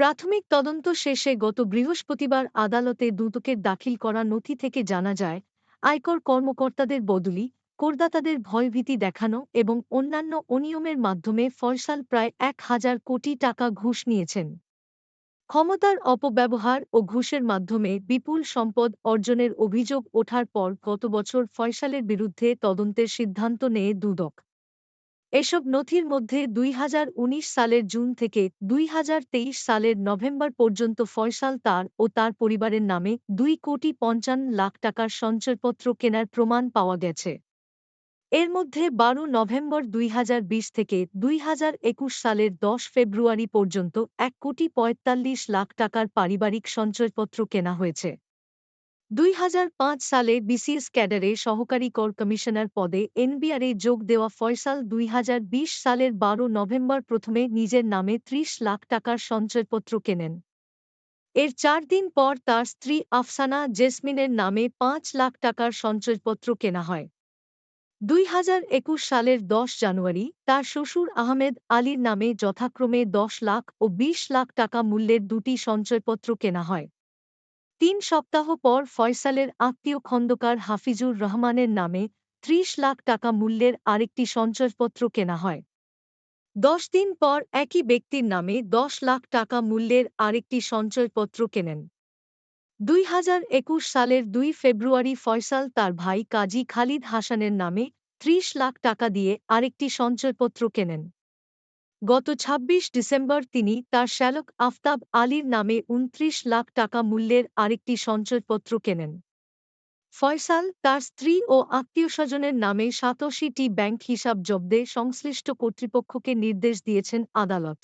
প্রাথমিক তদন্ত শেষে গত বৃহস্পতিবার আদালতে দুদকের দাখিল করা নথি থেকে জানা যায়, আয়কর কর্মকর্তাদের বদলি, করদাতাদের ভয়ভীতি দেখানো এবং অন্যান্য অনিয়মের মাধ্যমে ফয়সাল প্রায় ১,০০০ কোটি টাকা ঘুষ নিয়েছেন। ক্ষমতার অপব্যবহার ও ঘুষের মাধ্যমে বিপুল সম্পদ অর্জনের অভিযোগ ওঠার পর গত বছর ফয়সালের বিরুদ্ধে তদন্তের সিদ্ধান্ত নেয় দুদক। এসব নথির মধ্যে ২০১৯ সালের জুন থেকে ২০২৩ সালের নভেম্বর পর্যন্ত ফয়সাল তার ও তার পরিবারের নামে ২,৫৫,০০,০০০ টাকার সঞ্চয়পত্র কেনার প্রমাণ পাওয়া গেছে। এর মধ্যে ১২ নভেম্বর ২০২০ থেকে ২০২১ সালের ১০ ফেব্রুয়ারি পর্যন্ত ১,৪৫,০০,০০০ টাকার পারিবারিক সঞ্চয়পত্র কেনা হয়েছে। ২০০৫ সালে বিসিএস ক্যাডারে সহকারী কর কমিশনার পদে এনবিআরে যোগ দেওয়া ফয়সাল ২০২০ সালের ১২ নভেম্বর প্রথমে নিজের নামে ৩০ লাখ টাকার সঞ্চয়পত্র কেনেন। এর ৪ দিন পর তার স্ত্রী আফসানা জেসমিনের নামে ৫ লাখ টাকার সঞ্চয়পত্র কেনা হয়। ২০২১ সালের ১০ জানুয়ারি তার শ্বশুর আহমেদ আলীর নামে যথাক্রমে ১০ লাখ ও ২০ লাখ টাকা মূল্যের দুটি সঞ্চয়পত্র কেনা হয়। ৩ সপ্তাহ পর ফয়সালের আত্মীয় খন্দকার হাফিজুর রহমানের নামে ৩০ লাখ টাকা মূল্যের আরেকটি সঞ্চয়পত্র কেনা হয়। ১০ দিন পর একই ব্যক্তির নামে ১০ লাখ টাকা মূল্যের আরেকটি সঞ্চয়পত্র কেনেন। ২০২১ সালের ২ ফেব্রুয়ারি ফয়সাল তার ভাই কাজী খালিদ হাসানের নামে ৩০ লাখ টাকা দিয়ে আরেকটি সঞ্চয়পত্র কেনেন। গত ২৬ ডিসেম্বর তিনি তার শ্যালক আফতাব আলীর নামে ২৯ লাখ টাকা মূল্যের আরেকটি সঞ্চয়পত্র কেনেন। ফয়সাল তার স্ত্রী ও আত্মীয়স্বজনের নামে ৮৭টি ব্যাংক হিসাব জব্দে সংশ্লিষ্ট কর্তৃপক্ষকে নির্দেশ দিয়েছেন আদালত।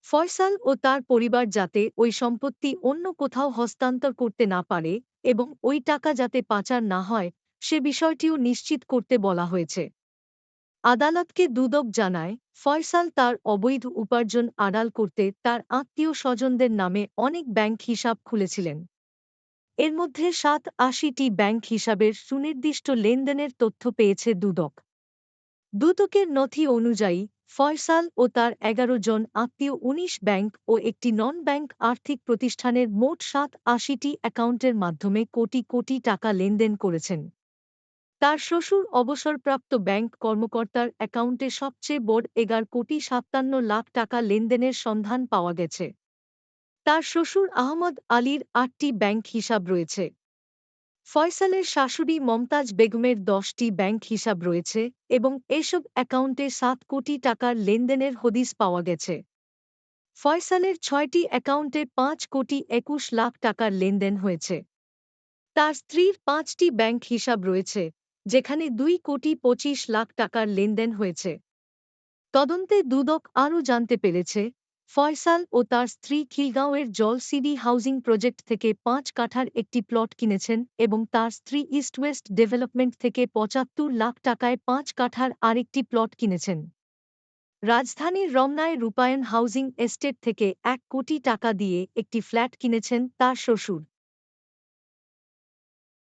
ফয়সাল ও তার পরিবার যাতে ওই সম্পত্তি অন্য কোথাও হস্তান্তর করতে না পারে এবং ওই টাকা যাতে পাচার না হয়, সে বিষয়টিও নিশ্চিত করতে বলা হয়েছে। আদালতকে দুদক জানায়, ফয়সাল তার অবৈধ উপার্জন আড়াল করতে তার আত্মীয়-স্বজনদের নামে অনেক ব্যাংক হিসাব খুলেছিলেন। এর মধ্যে ৮৭টি ব্যাংক হিসাবের সুনির্দিষ্ট লেনদেনের তথ্য পেয়েছে দুদক। দুদকের নথি অনুযায়ী, ফয়সাল ও তার ১১ জন আত্মীয় ১৯ ব্যাংক ও একটি নন ব্যাংক আর্থিক প্রতিষ্ঠানের মোট ৮৭টি অ্যাকাউন্টের মাধ্যমে কোটি কোটি টাকা লেনদেন করেছেন। তার শ্বশুর অবসরপ্রাপ্ত ব্যাংক কর্মকর্তার অ্যাকাউন্টে সবচেয়ে বড় ১১,৫৭,০০,০০০ টাকা লেনদেনের সন্ধান পাওয়া গেছে। তার শ্বশুর আহমদ আলীর ৮টি ব্যাংক হিসাব রয়েছে। ফয়সালের শাশুড়ি মমতাজ বেগমের ১০টি ব্যাংক হিসাব রয়েছে এবং এসব অ্যাকাউন্টে ৭ কোটি টাকার লেনদেনের হদিস পাওয়া গেছে। ফয়সালের ৬টি অ্যাকাউন্টে ৫,২১,০০,০০০ টাকার লেনদেন হয়েছে। তার স্ত্রীর ৫টি ব্যাংক হিসাব রয়েছে, যেখানে ২,২৫,০০,০০০ টাকার লেনদেন হয়েছে। তদন্তে দুদক আরও জানতে পেরেছে, ফয়সাল ও তার স্ত্রী খিলগাঁওয়ের জল সিডি হাউজিং প্রজেক্ট থেকে ৫ কাঠার একটি প্লট কিনেছেন এবং তার স্ত্রী ইস্ট ওয়েস্ট ডেভেলপমেন্ট থেকে ৭৫ লাখ টাকায় ৫ কাঠার আরেকটি প্লট কিনেছেন। রাজধানীর রমনায় রূপায়ণ হাউজিং এস্টেট থেকে ১ কোটি টাকা দিয়ে একটি ফ্ল্যাট কিনেছেন তার শ্বশুর।